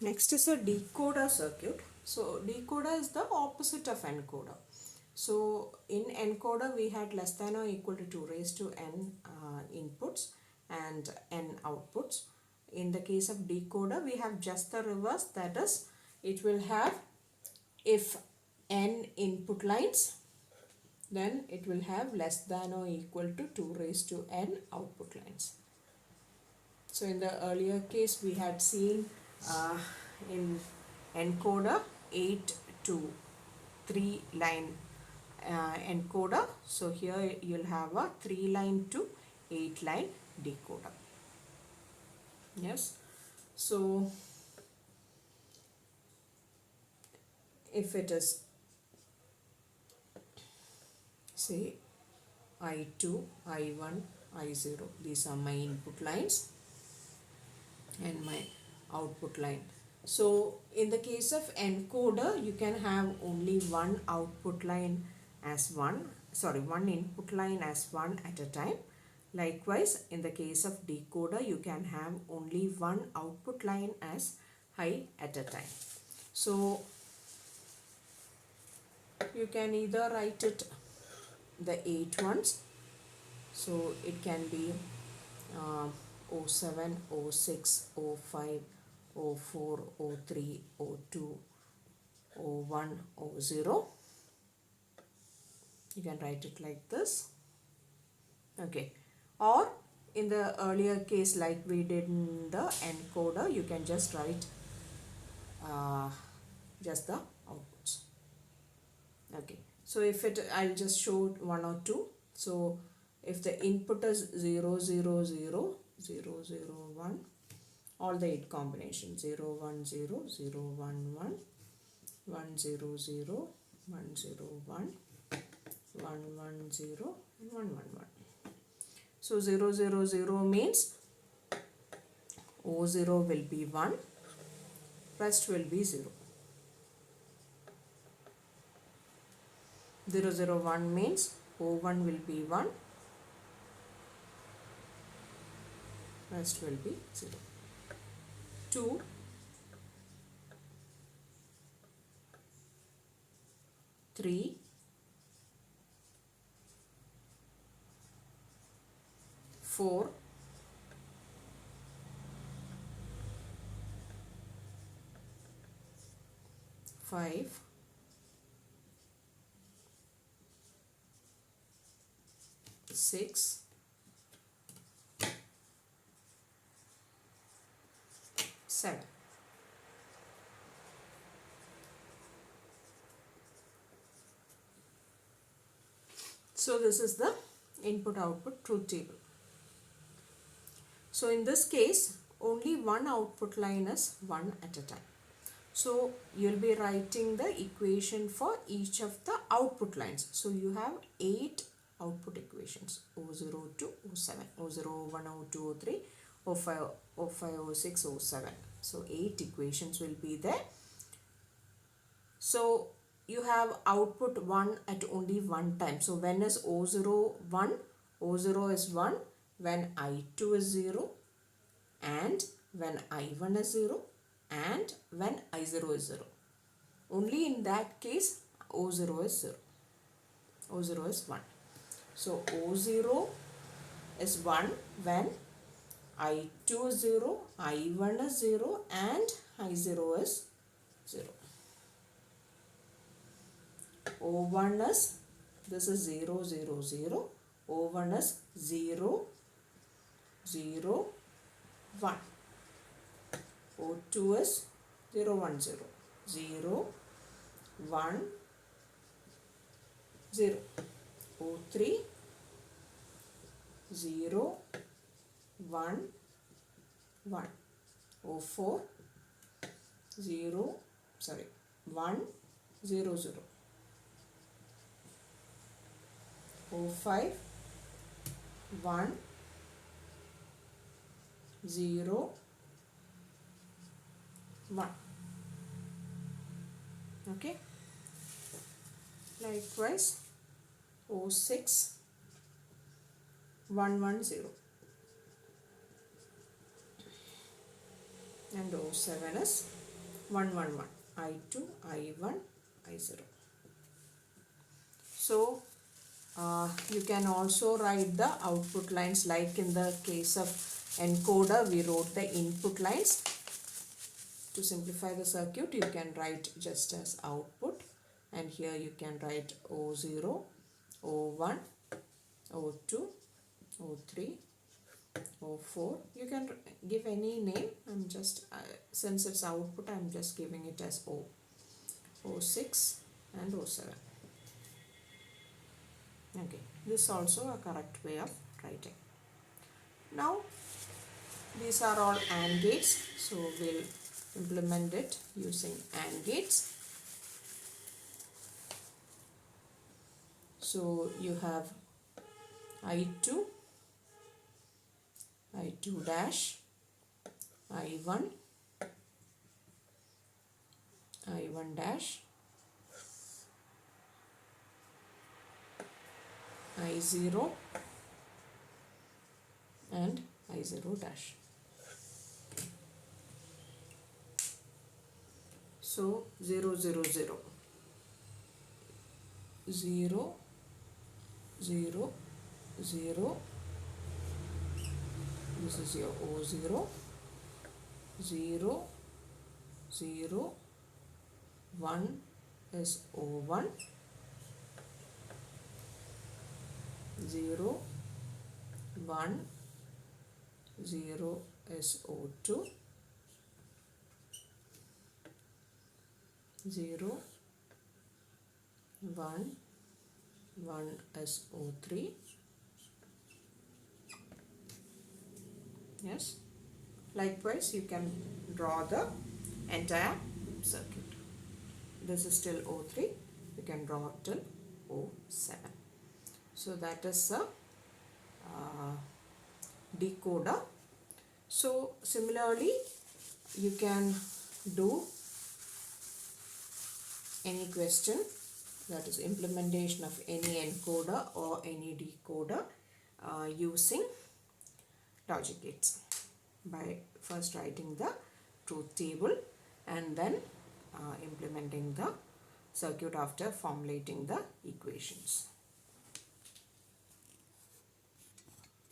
Next is a decoder circuit. So decoder is the opposite of encoder. So in encoder we had less than or equal to 2 raised to n inputs and n outputs. In the case of decoder we have just the reverse, that is it will have, if n input lines, then it will have less than or equal to 2 raised to n output lines. So in the earlier case we had seen in encoder 8 to 3 line encoder. So here you'll have a 3 line to 8 line decoder. Yes. So if it is, say, I2, I1, I0, these are my input lines and my output line. So in the case of encoder you can have only one output line as one input line as one at a time. Likewise in the case of decoder you can have only one output line as high at a time. So you can either write it the 8 ones, so it can be 07, 06, 05, 04, 03, 02, 01, 0. You can write it like this. Okay. Or in the earlier case like we did in the encoder, you can just write just the outputs. Okay. So if it, I'll just show one or two. So if the input is 0, 0, 0, 0, 0, 1, all the 8 combinations 0, 1, 0, 0, 1, 1, 1, 0, 0, 1, 0, 1, 1, 1, 0, and 1, 1, 1. So 0, 0, 0 means O0 will be 1, rest will be 0. 0, 0, 1 means O1 will be 1, rest will be 0. 2, 3, 4, 5, 6, 7. So this is the input output truth table. So in this case only one output line is 1 at a time. So you'll be writing the equation for each of the output lines. So you have 8 output equations, O0 to O7, O0, O1, O2, O3, O5, O5, O6, O7. So 8 equations will be there. So you have output 1 at only one time. So when is O0 1? O0 is 1 when I2 is 0 and when I1 is 0 and when I0 is 0. Only in that case O0 is 0. O0 is 1. So O0 is 1 when I2 is 0, I1 is 0 and I0 is 0. O1 is, this is 0, 0, 0. O1 is 0, 0, 1. O2 is 0, 1, 0. 0, 1, 0. O3 0, 1, 1. O4 0, 1, 0, 0. O5 1, 0, 1. Okay. Likewise O6 1, 1, 0. And O7 is 1 1 1, I2, I1, I0. So you can also write the output lines, like in the case of encoder we wrote the input lines. To simplify the circuit, you can write just as output, and here you can write O0, O1, O2, O3, O4. You can give any name. I'm just since it's output, I'm just giving it as O, O6 and O7. Okay, this is also a correct way of writing. Now these are all AND gates, so we'll implement it using AND gates. So you have I2, I2 dash, I1, I1 dash, I0 and I0 dash. So 0 0 0, 0 0 0, this is your O0, 0 0 1 is O1, 0 1 0 is O2, 0 1 1 is O3. Yes, likewise you can draw the entire circuit. This is till O3, you can draw till O7. So that is a decoder. So similarly you can do any question, that is implementation of any encoder or any decoder using logic gates by first writing the truth table and then implementing the circuit after formulating the equations.